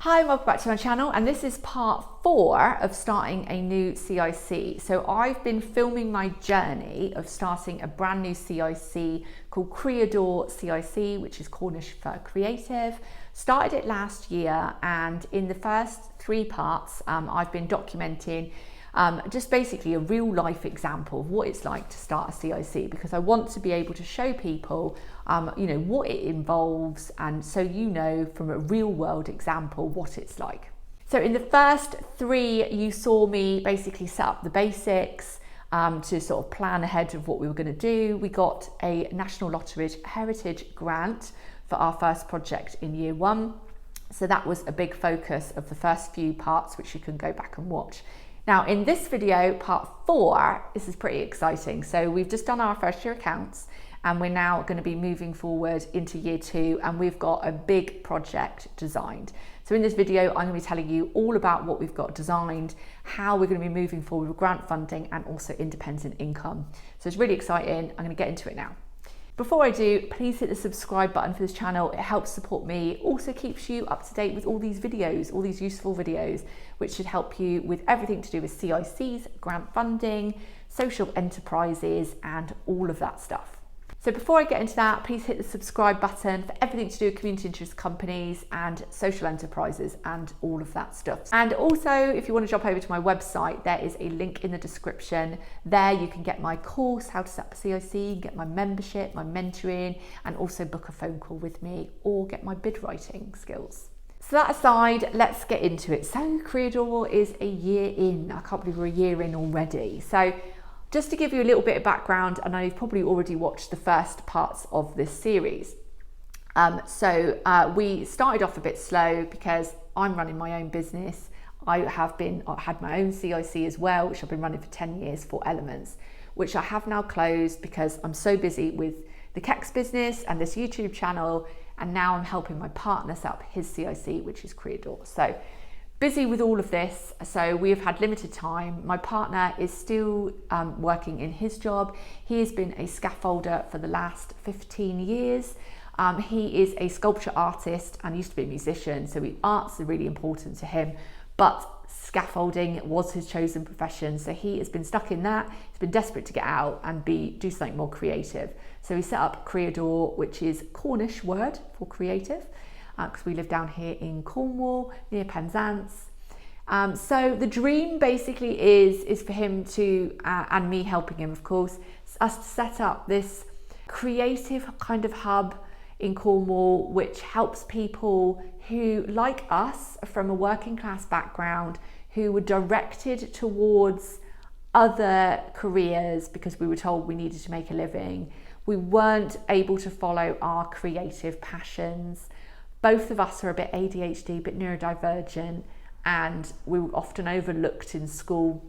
Hi, welcome back to my channel, and this is part 4 of starting a new CIC. So I've been filming my journey of starting a brand new CIC called Creador CIC, which is Cornish for creative. Started it last year, and in the first 3 parts I've been documenting just basically a real life example of what it's like to start a CIC, because I want to be able to show people what it involves, and so from a real world example what it's like. So in the first 3 you saw me basically set up the basics to sort of plan ahead of what we were going to do. We got a National Lottery Heritage grant for our first project in year 1, so that was a big focus of the first few parts, which you can go back and watch. Now in this video, part 4, this is pretty exciting. So we've just done our first year accounts, and we're now going to be moving forward into year 2, and we've got a big project designed. So in this video, I'm going to be telling you all about what we've got designed, how we're going to be moving forward with grant funding and also independent income. So it's really exciting. I'm going to get into it now. Before I do, please hit the subscribe button for this channel. It helps support me, also keeps you up to date with all these videos, all these useful videos, which should help you with everything to do with CICs, grant funding, social enterprises, and all of that stuff. So before I get into that, please hit the subscribe button for everything to do with community interest companies and social enterprises and all of that stuff. And also, if you want to jump over to my website, there is a link in the description. There you can get my course, how to set up a CIC, get my membership, my mentoring, and also book a phone call with me or get my bid writing skills. So that aside, let's get into it. So Creador is a year in. I can't believe we're a year in already. So just to give you a little bit of background, I know you've probably already watched the first parts of this series. We started off a bit slow because I'm running my own business. I had my own CIC as well, which I've been running for 10 years for Elements, which I have now closed because I'm so busy with the Kex business and this YouTube channel, and now I'm helping my partner set up his CIC, which is Creador. So busy with all of this, so we have had limited time. My partner is still working in his job. He has been a scaffolder for the last 15 years. He is a sculpture artist and used to be a musician, so arts are really important to him, but scaffolding was his chosen profession, so he has been stuck in that. He's been desperate to get out and do something more creative. So he set up Creador, which is Cornish word for creative, because we live down here in Cornwall near Penzance. So the dream basically is for him to, and me helping him of course, us to set up this creative kind of hub in Cornwall, which helps people who, like us, from a working class background, who were directed towards other careers because we were told we needed to make a living. We weren't able to follow our creative passions. Both of us are a bit ADHD, a bit neurodivergent, and we were often overlooked in school.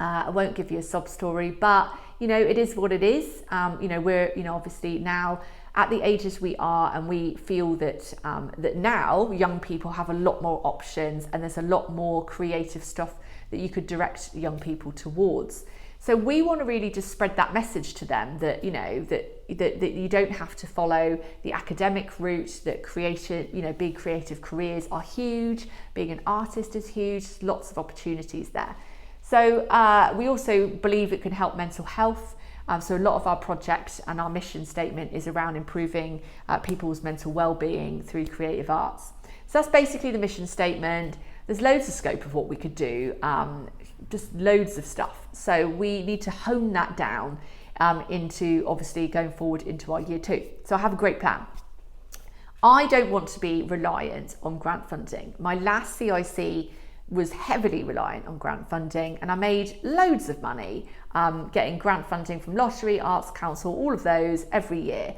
I won't give you a sob story, but it is what it is. We're obviously now at the ages we are, and we feel that that now young people have a lot more options, and there's a lot more creative stuff that you could direct young people towards. So we want to really just spread that message to them that that you don't have to follow the academic route, that big creative careers are huge, being an artist is huge, lots of opportunities there. So we also believe it can help mental health. So a lot of our project and our mission statement is around improving people's mental well-being through creative arts. So that's basically the mission statement. There's loads of scope of what we could do, just loads of stuff. So we need to hone that down into obviously going forward into our year 2. So I have a great plan. I don't want to be reliant on grant funding. My last CIC was heavily reliant on grant funding, and I made loads of money getting grant funding from Lottery, Arts Council, all of those every year.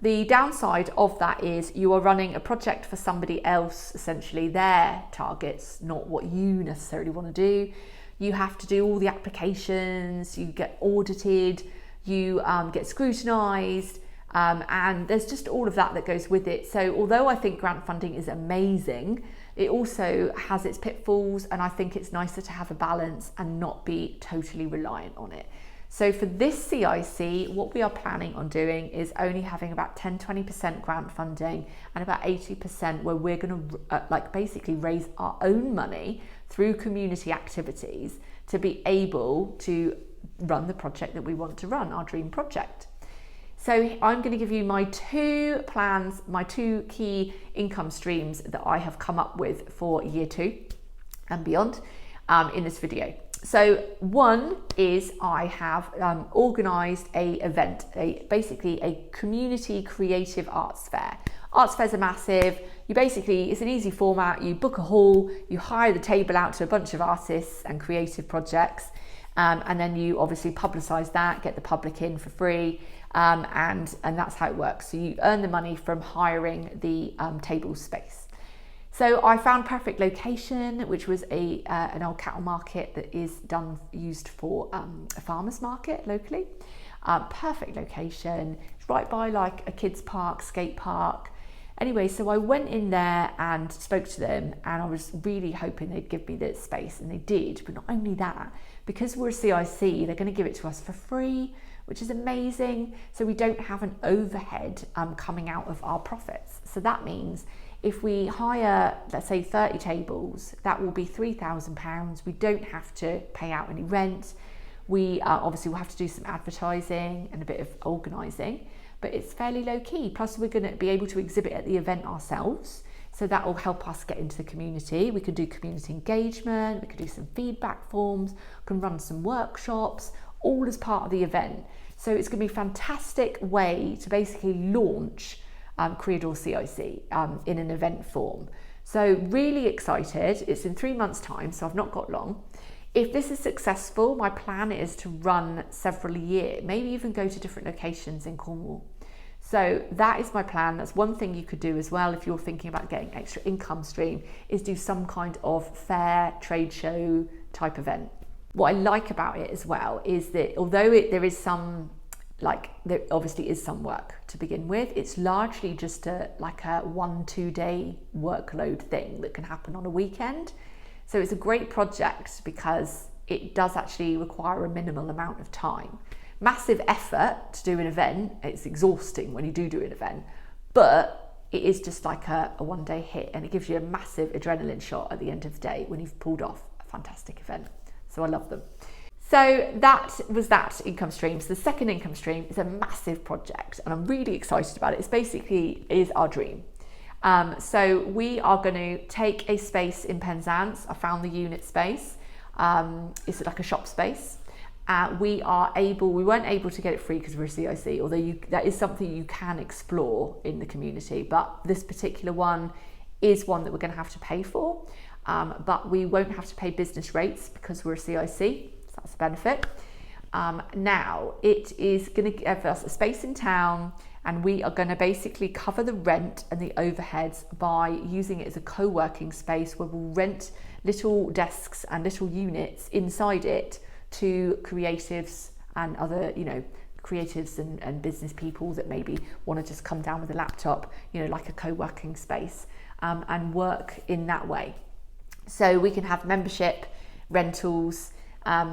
The downside of that is you are running a project for somebody else, essentially their targets, not what you necessarily want to do. You have to do all the applications, you get audited, you get scrutinised, and there's just all of that goes with it. So although I think grant funding is amazing, it also has its pitfalls, and I think it's nicer to have a balance and not be totally reliant on it. So for this CIC, what we are planning on doing is only having about 10-20% grant funding and about 80% where we're going to basically raise our own money through community activities to be able to run the project that we want to run, our dream project. So I'm going to give you my two plans, my two key income streams that I have come up with for year 2 and beyond in this video. So one is I have organised a event, basically a community creative arts fair. Arts fairs are massive. It's an easy format. You book a hall, you hire the table out to a bunch of artists and creative projects, and then you obviously publicise that, get the public in for free, and that's how it works. So you earn the money from hiring the table space. So I found perfect location, which was an old cattle market that is used for a farmer's market locally. Perfect location, it's right by like a kids park, skate park. Anyway, so I went in there and spoke to them, and I was really hoping they'd give me the space, and they did. But not only that, because we're a CIC, they're going to give it to us for free, which is amazing. So we don't have an overhead coming out of our profits. So that means if we hire, let's say 30 tables, that will be £3,000. We don't have to pay out any rent. We obviously will have to do some advertising and a bit of organising, but it's fairly low key. Plus we're going to be able to exhibit at the event ourselves. So that will help us get into the community. We can do community engagement, we can do some feedback forms, can run some workshops, all as part of the event. So it's going to be a fantastic way to basically launch Creador CIC in an event form. So really excited. It's in 3 months' time, so I've not got long. If this is successful, my plan is to run several a year, maybe even go to different locations in Cornwall. So that is my plan. That's one thing you could do as well if you're thinking about getting extra income stream, is do some kind of fair, trade show type event. What I like about it as well is that although there obviously is some work to begin with, it's largely just a 1-2 day workload thing that can happen on a weekend. So it's a great project because it does actually require a minimal amount of time. Massive effort to do an event. It's exhausting when you do an event, but it is just like a 1 day hit, and it gives you a massive adrenaline shot at the end of the day when you've pulled off a fantastic event. So I love them. So that was that income stream. So the second income stream is a massive project, and I'm really excited about it. It's basically is our dream. So we are going to take a space in Penzance. I found the unit space. It's like a shop space. We weren't able to get it free because we're a CIC, although that is something you can explore in the community. But this particular one is one that we're going to have to pay for. But we won't have to pay business rates because we're a CIC. That's a benefit. Now it is going to give us a space in town, and we are going to basically cover the rent and the overheads by using it as a co-working space where we'll rent little desks and little units inside it to creatives and other, creatives and business people that maybe want to just come down with a laptop, like a co-working space, and work in that way. So we can have membership, rentals.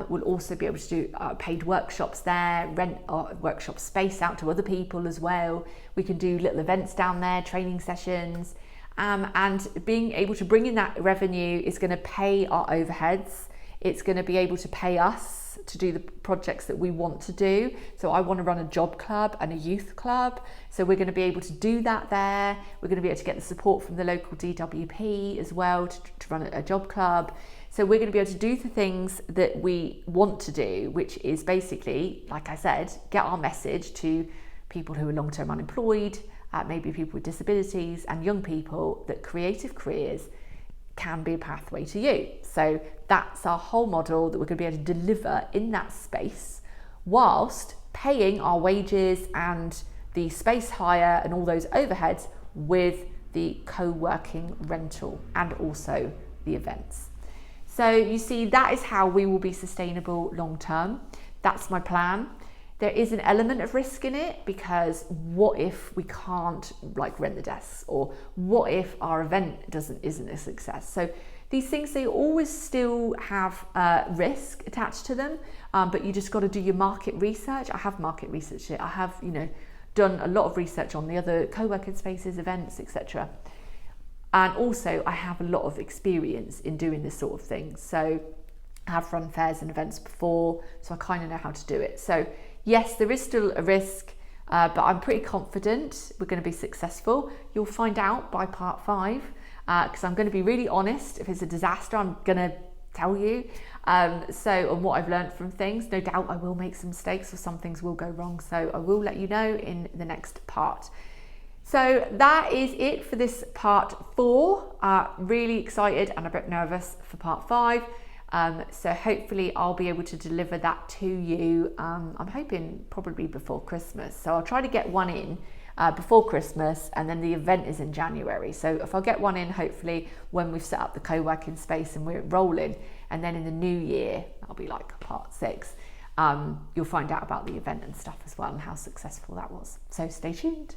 We'll also be able to do paid workshops there, rent our workshop space out to other people as well. We can do little events down there, training sessions, and being able to bring in that revenue is going to pay our overheads. It's going to be able to pay us to do the projects that we want to do. So I want to run a job club and a youth club. So we're going to be able to do that there. We're going to be able to get the support from the local DWP as well to run a job club. So we're going to be able to do the things that we want to do, which is basically, like I said, get our message to people who are long-term unemployed, maybe people with disabilities and young people, that creative careers can be a pathway to you. So that's our whole model, that we're going to be able to deliver in that space whilst paying our wages and the space hire and all those overheads with the co-working rental and also the events. So you see, that is how we will be sustainable long term. That's my plan. There is an element of risk in it, because what if we can't like rent the desks, or what if our event isn't a success? So these things, they always still have risk attached to them, but you just got to do your market research. I have market researched it. I have, done a lot of research on the other co-working spaces, events, etc. And also I have a lot of experience in doing this sort of thing. So I have run fairs and events before, so I kind of know how to do it. So yes, there is still a risk, but I'm pretty confident we're going to be successful. You'll find out by part 5, because I'm going to be really honest. If it's a disaster, I'm going to tell you. On what I've learned from things. No doubt I will make some mistakes, or some things will go wrong. So I will let you know in the next part. So that is it for this part 4. Really excited and a bit nervous for part 5. So hopefully I'll be able to deliver that to you. I'm hoping probably before Christmas. So I'll try to get one in before Christmas, and then the event is in January. So if I get one in, hopefully when we've set up the co-working space and we're rolling, and then in the new year, that'll be like part 6. You'll find out about the event and stuff as well, and how successful that was. So stay tuned.